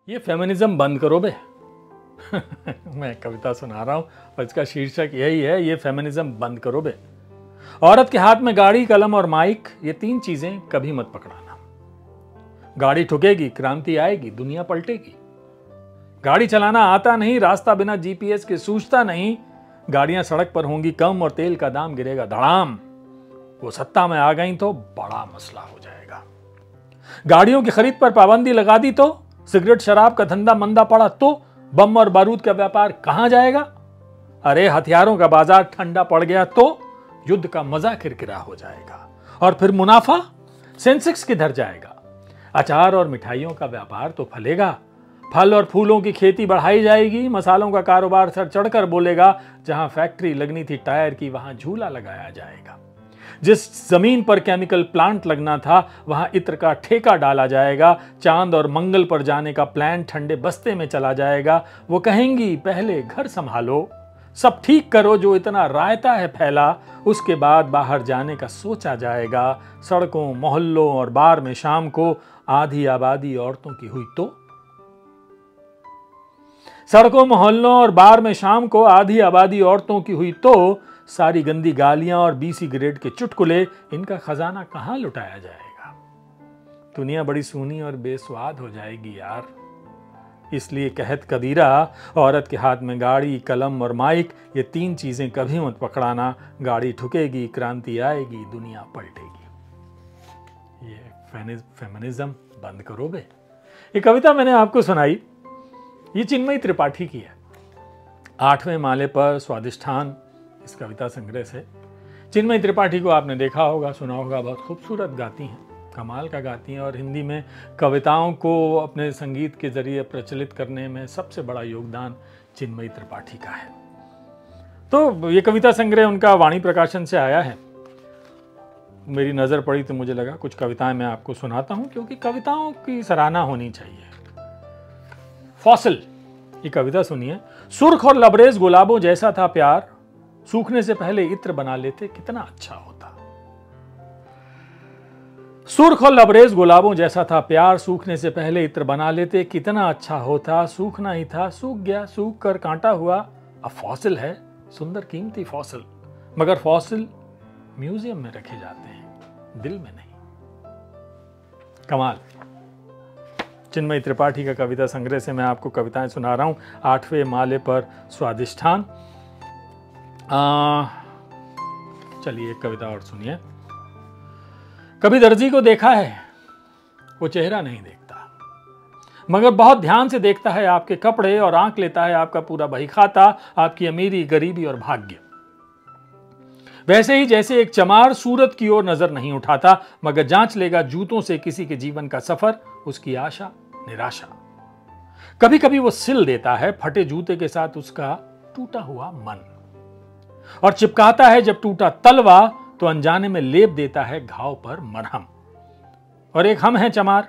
ये फेमिनिज्म बंद करो बे। मैं कविता सुना रहा हूं और इसका शीर्षक यही है, ये फेमिनिज्म बंद करो बे। औरत के हाथ में गाड़ी, कलम और माइक, ये तीन चीजें कभी मत पकड़ाना। गाड़ी ठुकेगी, क्रांति आएगी, दुनिया पलटेगी। गाड़ी चलाना आता नहीं, रास्ता बिना जीपीएस के सूझता नहीं। गाड़ियां सड़क पर होंगी कम और तेल का दाम गिरेगा धड़ाम। वो सत्ता में आ गई तो बड़ा मसला हो जाएगा। गाड़ियों की खरीद पर पाबंदी लगा दी तो, सिगरेट शराब का धंधा मंदा पड़ा तो, बम और बारूद का व्यापार कहां जाएगा? अरे हथियारों का बाजार ठंडा पड़ गया तो युद्ध का मजा किरकिरा हो जाएगा। और फिर मुनाफा सेंसेक्स किधर जाएगा? अचार और मिठाइयों का व्यापार तो फलेगा, फल और फूलों की खेती बढ़ाई जाएगी, मसालों का कारोबार सर चढ़कर बोलेगा। जहां फैक्ट्री लगनी थी टायर की, वहां झूला लगाया जाएगा। जिस जमीन पर केमिकल प्लांट लगना था, वहां इत्र का ठेका डाला जाएगा। चांद और मंगल पर जाने का प्लान ठंडे बस्ते में चला जाएगा। वो कहेंगी पहले घर संभालो, सब ठीक करो जो इतना रायता है फैला, उसके बाद बाहर जाने का सोचा जाएगा। सड़कों, मोहल्लों और बार में शाम को आधी आबादी औरतों की हुई तो, सड़कों, मोहल्लों और बार में शाम को आधी आबादी औरतों की हुई तो सारी गंदी गालियां और बीसी ग्रेड के चुटकुले, इनका खजाना कहां लुटाया जाएगा? दुनिया बड़ी सूनी और बेस्वाद हो जाएगी यार। इसलिए कहत कबीरा, औरत के हाथ में गाड़ी, कलम और माइक, ये तीन चीजें कभी मत पकड़ाना। गाड़ी ठुकेगी, क्रांति आएगी, दुनिया पलटेगी। ये फेमिनिज्म बंद करो बे। ये कविता मैंने आपको सुनाई, ये चिन्मयी त्रिपाठी की है। 8वें माले पर स्वादिष्ठान इस कविता संग्रह से। चिन्मयी त्रिपाठी को आपने देखा होगा, सुना होगा, बहुत खूबसूरत गाती हैं, कमाल का गाती हैं। और हिंदी में कविताओं को अपने संगीत के जरिए प्रचलित करने में सबसे बड़ा योगदान चिन्मयी त्रिपाठी का है। तो ये कविता संग्रह उनका वाणी प्रकाशन से आया है। मेरी नजर पड़ी तो मुझे लगा कुछ कविताएं मैं आपको सुनाता हूं, क्योंकि कविताओं की सराहना होनी चाहिए। फॉसिल, ये कविता सुनिए। सुर्ख और लबरेज गुलाबों जैसा था प्यार, सूखने से पहले इत्र बना लेते कितना अच्छा होता। सुर्ख और लबरेज गुलाबों जैसा था प्यार, सूखने से पहले इत्र बना लेते कितना अच्छा होता। सूखना ही था, सूख गया, सूख कर कांटा हुआ। अब फॉसिल है, सुंदर कीमती फॉसिल, मगर फॉसिल म्यूजियम में रखे जाते हैं, दिल में नहीं। कमाल। चिन्मयी त्रिपाठी का कविता संग्रह से मैं आपको कविताएं सुना रहा हूं। 8वें माले पर स्वादिष्ठान। चलिए एक कविता और सुनिए। कभी दर्जी को देखा है, वो चेहरा नहीं देखता, मगर बहुत ध्यान से देखता है आपके कपड़े और आंक लेता है आपका पूरा बही खाता, आपकी अमीरी, गरीबी और भाग्य। वैसे ही जैसे एक चमार सूरत की ओर नजर नहीं उठाता, मगर जांच लेगा जूतों से किसी के जीवन का सफर, उसकी आशा, निराशा। कभी कभी वो सिल देता है फटे जूते के साथ उसका टूटा हुआ मन, और चिपकाता है जब टूटा तलवा तो अनजाने में लेप देता है घाव पर मरहम। और एक हम हैं चमार,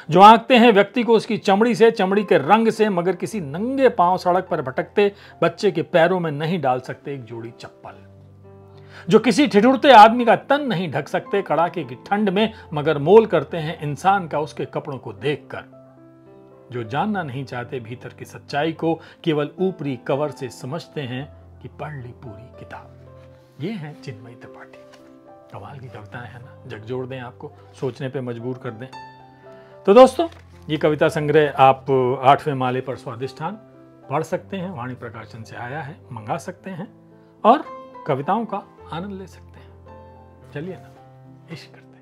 जो आंकते हैं व्यक्ति को उसकी चमड़ी से, चमड़ी के रंग से, मगर किसी नंगे पांव सड़क पर भटकते बच्चे के पैरों में नहीं डाल सकते एक जोड़ी चप्पल। जो किसी ठिठुरते आदमी का तन नहीं ढक सकते कड़ाके की ठंड में, मगर मोल करते हैं इंसान का उसके कपड़ों को देखकर। जो जानना नहीं चाहते भीतर की सच्चाई को, केवल ऊपरी कवर से समझते हैं कि पढ़ ली पूरी किताब। ये है चिन्मयी त्रिपाठी। कमाल की कविताएं हैं ना, झकझोर दें, आपको सोचने पे मजबूर कर दें। तो दोस्तों, ये कविता संग्रह आप 8वें माले पर स्वादिष्ठान पढ़ सकते हैं, वाणी प्रकाशन से आया है, मंगा सकते हैं और कविताओं का आनंद ले सकते हैं। चलिए ना, इश्क करते हैं।